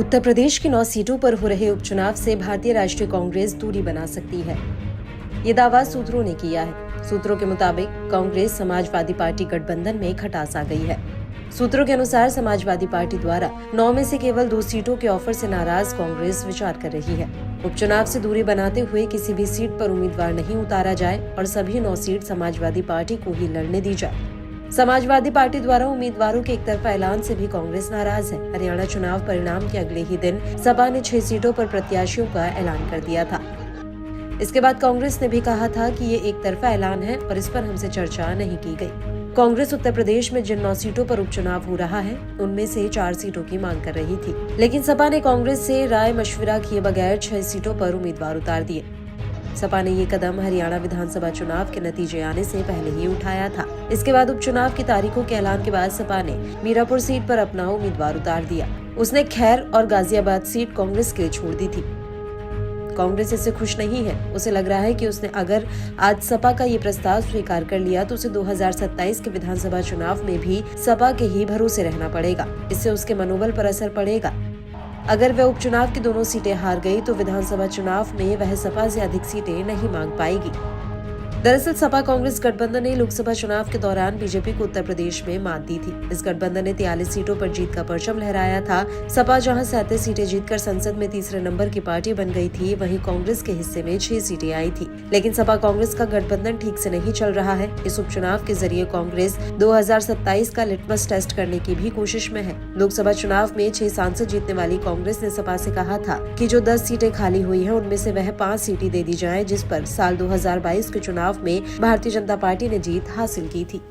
उत्तर प्रदेश की 9 सीटों पर हो रहे उपचुनाव से भारतीय राष्ट्रीय कांग्रेस दूरी बना सकती है। ये दावा सूत्रों ने किया है। सूत्रों के मुताबिक कांग्रेस समाजवादी पार्टी गठबंधन में खटास आ गई है। सूत्रों के अनुसार समाजवादी पार्टी द्वारा 9 में से केवल 2 सीटों के ऑफर से नाराज कांग्रेस विचार कर रही है। उपचुनाव से दूरी बनाते हुए किसी भी सीट पर उम्मीदवार नहीं उतारा जाए और सभी 9 सीट समाजवादी पार्टी को ही लड़ने दी जाए। समाजवादी पार्टी द्वारा उम्मीदवारों के एकतरफा ऐलान से भी कांग्रेस नाराज है। हरियाणा चुनाव परिणाम के अगले ही दिन सपा ने 6 सीटों पर प्रत्याशियों का ऐलान कर दिया था। इसके बाद कांग्रेस ने भी कहा था कि ये एकतरफा ऐलान है और इस पर हमसे चर्चा नहीं की गई। कांग्रेस उत्तर प्रदेश में जिन 9 सीटों पर उपचुनाव हो रहा है उनमें से 4 सीटों की मांग कर रही थी, लेकिन सपा ने कांग्रेस से राय मशविरा किए बगैर 6 सीटों पर उम्मीदवार उतार दिए। सपा ने ये कदम हरियाणा विधानसभा चुनाव के नतीजे आने से पहले ही उठाया था। इसके बाद उपचुनाव की तारीखों के ऐलान के बाद सपा ने मीरापुर सीट पर अपना उम्मीदवार उतार दिया। उसने खैर और गाजियाबाद सीट कांग्रेस के लिए छोड़ दी थी। कांग्रेस इससे खुश नहीं है। उसे लग रहा है कि उसने अगर आज सपा का ये प्रस्ताव स्वीकार कर लिया तो उसे 2027 के विधानसभा चुनाव में भी सपा के ही भरोसे रहना पड़ेगा। इससे उसके मनोबल पर असर पड़ेगा। अगर वह उपचुनाव की दोनों सीटें हार गई तो विधानसभा चुनाव में वह सपा से अधिक सीटें नहीं मांग पाएगी। दरअसल सपा कांग्रेस गठबंधन ने लोकसभा चुनाव के दौरान बीजेपी को उत्तर प्रदेश में मात दी थी। इस गठबंधन ने 43 सीटों पर जीत का परचम लहराया था। सपा जहां 37 सीटें जीतकर संसद में तीसरे नंबर की पार्टी बन गई थी, वहीं कांग्रेस के हिस्से में 6 सीटें आई थी। लेकिन सपा कांग्रेस का गठबंधन ठीक से नहीं चल रहा है। इस उपचुनाव के जरिए कांग्रेस 2027 का लिटमस टेस्ट करने की भी कोशिश में है। लोकसभा चुनाव में 6 सांसद जीतने वाली कांग्रेस ने सपा से कहा था कि जो 10 सीटें खाली हुई हैं उनमें से वह 5 सीटें दे दी जाएं, जिस पर साल 2022 के चुनाव में भारतीय जनता पार्टी ने जीत हासिल की थी।